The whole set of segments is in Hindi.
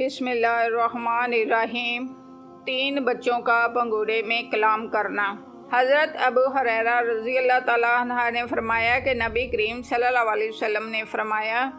बिस्मिल्लाहिर्रहमानिर्रहीम। 3 बच्चों का पंगूरे में कलाम करना। हज़रत अबू हुरैरा रज़ियल्लाहु तआला अन्हु ने फरमाया कि नबी करीम सल्लल्लाहु अलैहि वसल्लम ने फरमाया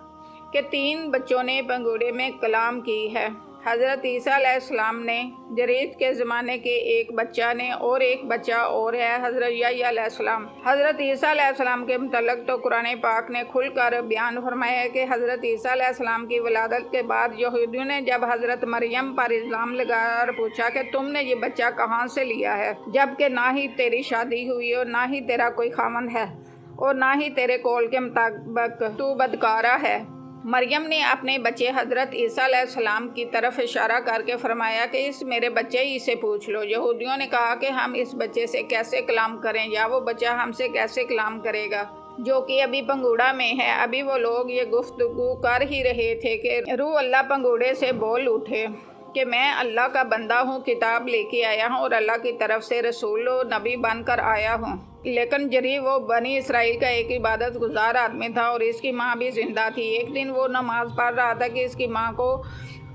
कि 3 बच्चों ने पंगूरे में कलाम की है। हज़रत ईसा अलैहिस्सलाम ने, जरीद के ज़माने के एक बच्चा ने, और एक बच्चा और है हज़रत यहया अलैहिस्सलाम। हज़रत ईसा अलैहिस्सलाम के मुतल्लिक़ तो कुरान पाक ने खुलकर बयान फरमाया कि हज़रत ईसा अलैहिस्सलाम की वलादत के बाद यहूदियों ने जब हज़रत मरियम पर इल्ज़ाम लगाकर पूछा कि तुमने ये बच्चा कहाँ से लिया है, जबकि ना ही तेरी शादी हुई और ना ही तेरा कोई खामन है और ना ही तेरे कौल के मुताबिक तू बदकारा है। मरियम ने अपने बच्चे हज़रत ईसा अलैहिस्सलाम की तरफ इशारा करके फरमाया कि इस मेरे बच्चे ही से पूछ लो। यहूदियों ने कहा कि हम इस बच्चे से कैसे कलाम करें, या वो बच्चा हमसे कैसे कलाम करेगा जो कि अभी पंगूड़ा में है। अभी वो लोग ये गुफ्तगू कर ही रहे थे कि रूह अल्लाह पंगूड़े से बोल उठे कि मैं अल्लाह का बंदा हूँ, किताब लेके आया हूँ और अल्लाह की तरफ से रसूल व नबी बनकर आया हूँ। लेकिन जरी वो बनी इसराइल का एक इबादत गुजार आदमी था और इसकी माँ भी ज़िंदा थी। एक दिन वो नमाज़ पढ़ रहा था कि इसकी माँ को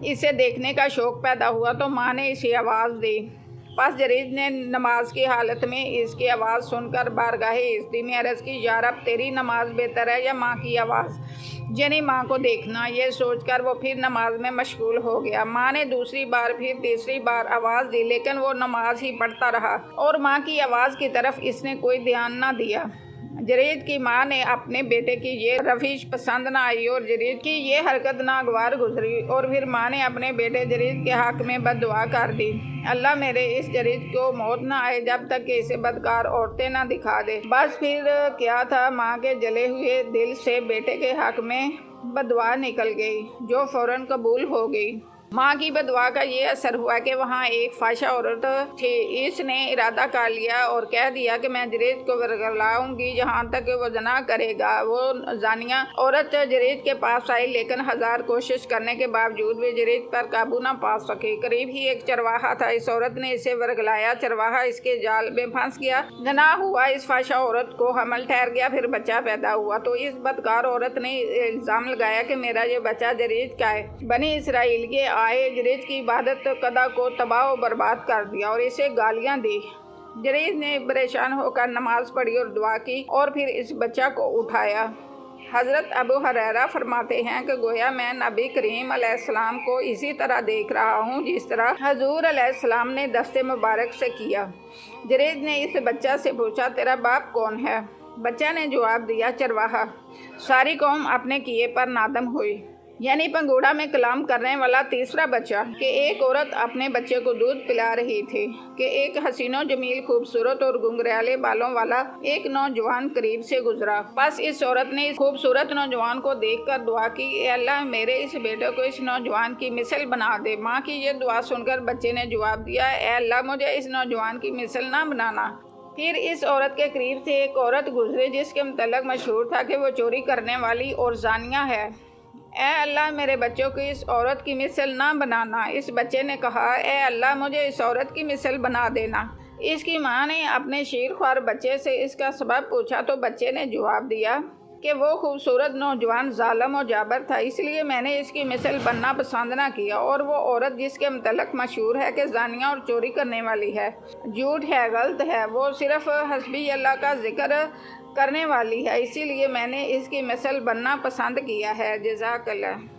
इसे देखने का शौक़ पैदा हुआ, तो माँ ने इसे आवाज़ दी। बस जरीद ने नमाज की हालत में इसकी आवाज़ सुनकर बारगाहे इज़्ज़ती में अर्ज़ की, या रब तेरी नमाज बेहतर है या माँ की आवाज़, यानी माँ को देखना। ये सोचकर वो फिर नमाज में मशगूल हो गया। माँ ने दूसरी बार फिर तीसरी बार आवाज़ दी, लेकिन वो नमाज ही पढ़ता रहा और माँ की आवाज़ की तरफ इसने कोई ध्यान ना दिया। जरीद की माँ ने अपने बेटे की ये रविश पसंद ना आई और जरीद की ये हरकत नागवार गुजरी, और फिर माँ ने अपने बेटे जरीद के हक़ में बद्दुआ कर दी, अल्लाह मेरे इस जरीद को मौत ना आए जब तक कि इसे बदकार औरतें ना दिखा दे। बस फिर क्या था, माँ के जले हुए दिल से बेटे के हक़ में बद्दुआ निकल गई, जो फ़ौरन कबूल हो गई। माँ की बदुआ का ये असर हुआ कि वहाँ एक फाशा औरत थी। इसने इरादा कर लिया और कह दिया कि मैं जरीद को वर्गलाऊंगी जहाँ तक वो जना करेगा। वो जानिया औरत जरीद के पास आई, लेकिन 1000 कोशिश करने के बावजूद भी जरीद पर काबू ना पा सके। करीब ही एक चरवाहा था, इस औरत ने इसे वर्गलाया। चरवाहा इसके जाल में फंस गया। जना हुआ इस फाशा औरत को हमल ठहर गया, फिर बच्चा पैदा हुआ। तो इस बदकार औरत ने इल्ज़ाम लगाया कि मेरा ये बच्चा जरीद का है। बनी इसराइल के आए जरीद की इबादत कदा को तबाह और बर्बाद कर दिया और इसे गालियां दी। जरीद ने परेशान होकर नमाज पढ़ी और दुआ की और फिर इस बच्चा को उठाया। हज़रत अबू हुरैरा फरमाते हैं कि गोया मैं नबी करीम अलैहिस्सलाम को इसी तरह देख रहा हूँ जिस तरह हजूर अलैहिस्सलाम ने दस्ते मुबारक से किया। जरीद ने इस बच्चा से पूछा, तेरा बाप कौन है? बच्चा ने जवाब दिया, चरवाहा। सारी कौम अपने किए पर नादम हुई। यानी पंगूड़ा में कलाम करने वाला तीसरा बच्चा कि एक औरत अपने बच्चे को दूध पिला रही थी कि एक हसीनो जमील खूबसूरत और गुंगराले बालों वाला एक नौजवान करीब से गुजरा। बस इस औरत ने इस खूबसूरत नौजवान को देखकर दुआ की, ए अल्लाह मेरे इस बेटे को इस नौजवान की मिसल बना दे। माँ की ये दुआ सुनकर बच्चे ने जवाब दिया, ए अल्लाह मुझे इस नौजवान की मिसल ना बनाना। फिर इस औरत के करीब से एक औरत गुजरी जिसके मुतल्लिक़ मशहूर था कि वो चोरी करने वाली और जानिया है। ए अल्लाह मेरे बच्चों को इस औरत की मिसल ना बनाना। इस बच्चे ने कहा, ए अल्लाह मुझे इस औरत की मिसल बना देना। इसकी माँ ने अपने शीरख्वार बच्चे से इसका सबब पूछा, तो बच्चे ने जवाब दिया कि वो खूबसूरत नौजवान जालिम और जाबर था, इसलिए मैंने इसकी मिसल बनना पसंद ना किया। और वो औरत जिसके मुतल्लिक़ मशहूर है कि जानिया और चोरी करने वाली है, झूठ है, गलत है, वो सिर्फ़ हस्बी अल्लाह का जिक्र करने वाली है, इसीलिए मैंने इसकी मिसल बनना पसंद किया है। जज़ाकल्लाह।